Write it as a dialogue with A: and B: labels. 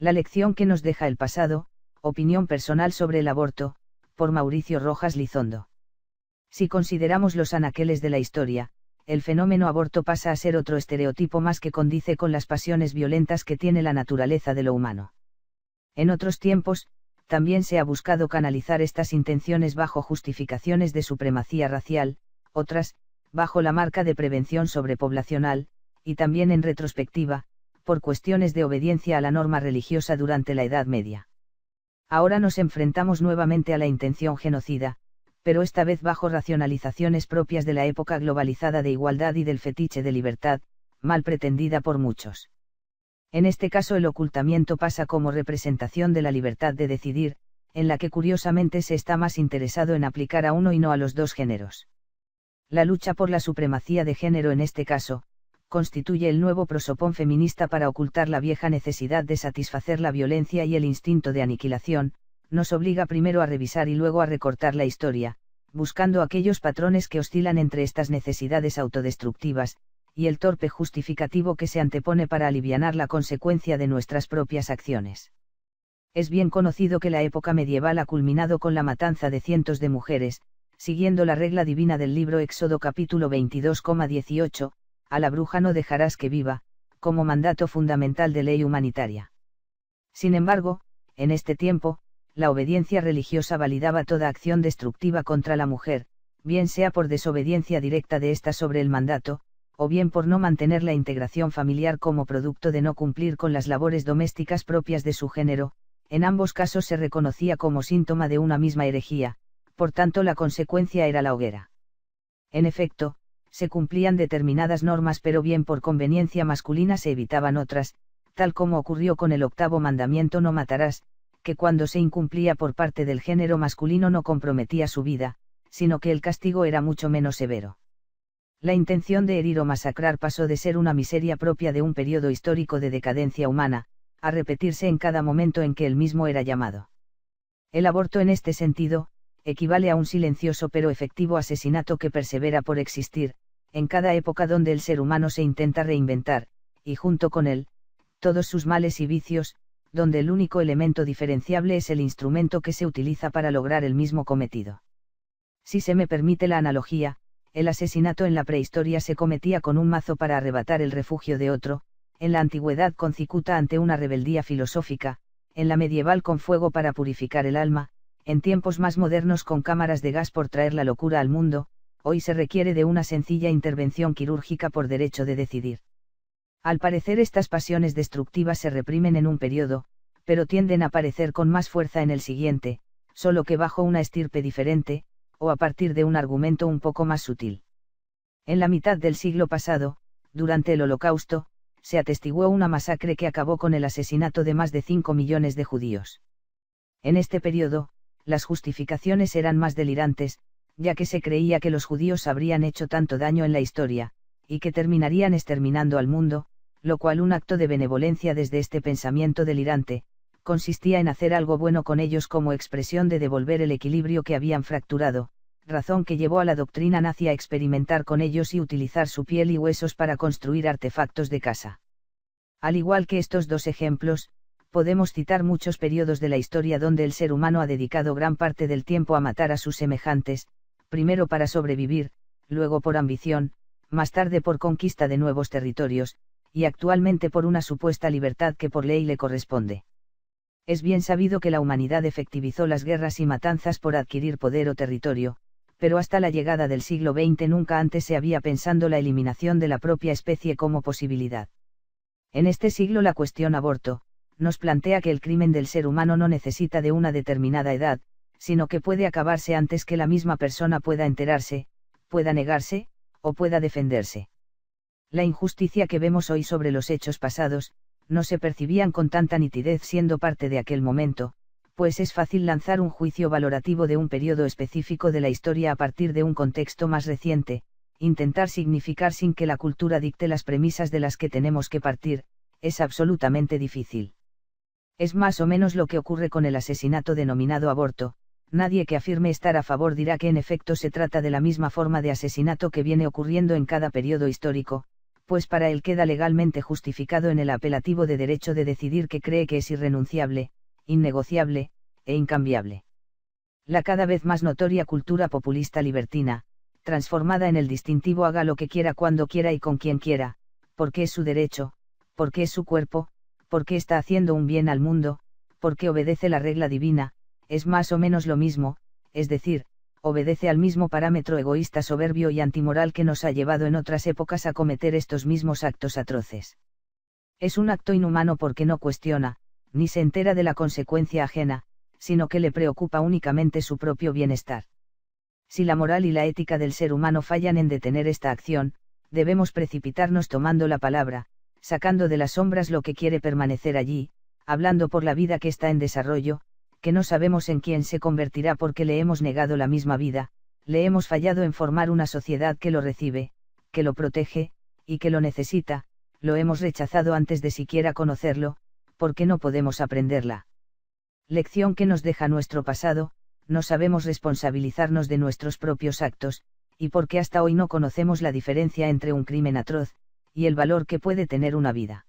A: La lección que nos deja el pasado, opinión personal sobre el aborto, por Mauricio Rojas Lizondo. Si consideramos los anaqueles de la historia, el fenómeno aborto pasa a ser otro estereotipo más que condice con las pasiones violentas que tiene la naturaleza de lo humano. En otros tiempos, también se ha buscado canalizar estas intenciones bajo justificaciones de supremacía racial, otras, bajo la marca de prevención sobrepoblacional, y también en retrospectiva, por cuestiones de obediencia a la norma religiosa durante la Edad Media. Ahora nos enfrentamos nuevamente a la intención genocida, pero esta vez bajo racionalizaciones propias de la época globalizada de igualdad y del fetiche de libertad, mal pretendida por muchos. En este caso el ocultamiento pasa como representación de la libertad de decidir, en la que curiosamente se está más interesado en aplicar a uno y no a los dos géneros. La lucha por la supremacía de género en este caso, constituye el nuevo prosopón feminista para ocultar la vieja necesidad de satisfacer la violencia y el instinto de aniquilación, nos obliga primero a revisar y luego a recortar la historia, buscando aquellos patrones que oscilan entre estas necesidades autodestructivas, y el torpe justificativo que se antepone para alivianar la consecuencia de nuestras propias acciones. Es bien conocido que la época medieval ha culminado con la matanza de cientos de mujeres, siguiendo la regla divina del libro Éxodo capítulo 22,18, a la bruja no dejarás que viva, como mandato fundamental de ley humanitaria. Sin embargo, en este tiempo, la obediencia religiosa validaba toda acción destructiva contra la mujer, bien sea por desobediencia directa de ésta sobre el mandato, o bien por no mantener la integración familiar como producto de no cumplir con las labores domésticas propias de su género. En ambos casos se reconocía como síntoma de una misma herejía, por tanto la consecuencia era la hoguera. En efecto, se cumplían determinadas normas pero bien por conveniencia masculina se evitaban otras, tal como ocurrió con el 8º mandamiento no matarás, que cuando se incumplía por parte del género masculino no comprometía su vida, sino que el castigo era mucho menos severo. La intención de herir o masacrar pasó de ser una miseria propia de un periodo histórico de decadencia humana, a repetirse en cada momento en que el mismo era llamado. El aborto en este sentido, equivale a un silencioso pero efectivo asesinato que persevera por existir, en cada época donde el ser humano se intenta reinventar, y junto con él, todos sus males y vicios, donde el único elemento diferenciable es el instrumento que se utiliza para lograr el mismo cometido. Si se me permite la analogía, el asesinato en la prehistoria se cometía con un mazo para arrebatar el refugio de otro, en la antigüedad con cicuta ante una rebeldía filosófica, en la medieval con fuego para purificar el alma, en tiempos más modernos con cámaras de gas por traer la locura al mundo, hoy se requiere de una sencilla intervención quirúrgica por derecho de decidir. Al parecer estas pasiones destructivas se reprimen en un periodo, pero tienden a aparecer con más fuerza en el siguiente, solo que bajo una estirpe diferente, o a partir de un argumento un poco más sutil. En la mitad del siglo pasado, durante el Holocausto, se atestiguó una masacre que acabó con el asesinato de más de 5 millones de judíos. En este periodo, las justificaciones eran más delirantes, ya que se creía que los judíos habrían hecho tanto daño en la historia, y que terminarían exterminando al mundo, lo cual un acto de benevolencia desde este pensamiento delirante, consistía en hacer algo bueno con ellos como expresión de devolver el equilibrio que habían fracturado, razón que llevó a la doctrina nazi a experimentar con ellos y utilizar su piel y huesos para construir artefactos de casa. Al igual que estos dos ejemplos, podemos citar muchos periodos de la historia donde el ser humano ha dedicado gran parte del tiempo a matar a sus semejantes, primero para sobrevivir, luego por ambición, más tarde por conquista de nuevos territorios, y actualmente por una supuesta libertad que por ley le corresponde. Es bien sabido que la humanidad efectivizó las guerras y matanzas por adquirir poder o territorio, pero hasta la llegada del siglo XX nunca antes se había pensado la eliminación de la propia especie como posibilidad. En este siglo la cuestión aborto, nos plantea que el crimen del ser humano no necesita de una determinada edad, sino que puede acabarse antes que la misma persona pueda enterarse, pueda negarse, o pueda defenderse. La injusticia que vemos hoy sobre los hechos pasados, no se percibían con tanta nitidez siendo parte de aquel momento, pues es fácil lanzar un juicio valorativo de un periodo específico de la historia a partir de un contexto más reciente, intentar significar sin que la cultura dicte las premisas de las que tenemos que partir, es absolutamente difícil. Es más o menos lo que ocurre con el asesinato denominado aborto. Nadie que afirme estar a favor dirá que en efecto se trata de la misma forma de asesinato que viene ocurriendo en cada periodo histórico, pues para él queda legalmente justificado en el apelativo de derecho de decidir que cree que es irrenunciable, innegociable, e incambiable. La cada vez más notoria cultura populista libertina, transformada en el distintivo haga lo que quiera cuando quiera y con quien quiera, porque es su derecho, porque es su cuerpo, porque está haciendo un bien al mundo, porque obedece la regla divina, es más o menos lo mismo, es decir, obedece al mismo parámetro egoísta, soberbio y antimoral que nos ha llevado en otras épocas a cometer estos mismos actos atroces. Es un acto inhumano porque no cuestiona, ni se entera de la consecuencia ajena, sino que le preocupa únicamente su propio bienestar. Si la moral y la ética del ser humano fallan en detener esta acción, debemos precipitarnos tomando la palabra, sacando de las sombras lo que quiere permanecer allí, hablando por la vida que está en desarrollo, que no sabemos en quién se convertirá porque le hemos negado la misma vida, le hemos fallado en formar una sociedad que lo recibe, que lo protege, y que lo necesita, lo hemos rechazado antes de siquiera conocerlo, porque no podemos aprenderla. Lección que nos deja nuestro pasado, no sabemos responsabilizarnos de nuestros propios actos, y porque hasta hoy no conocemos la diferencia entre un crimen atroz, y el valor que puede tener una vida.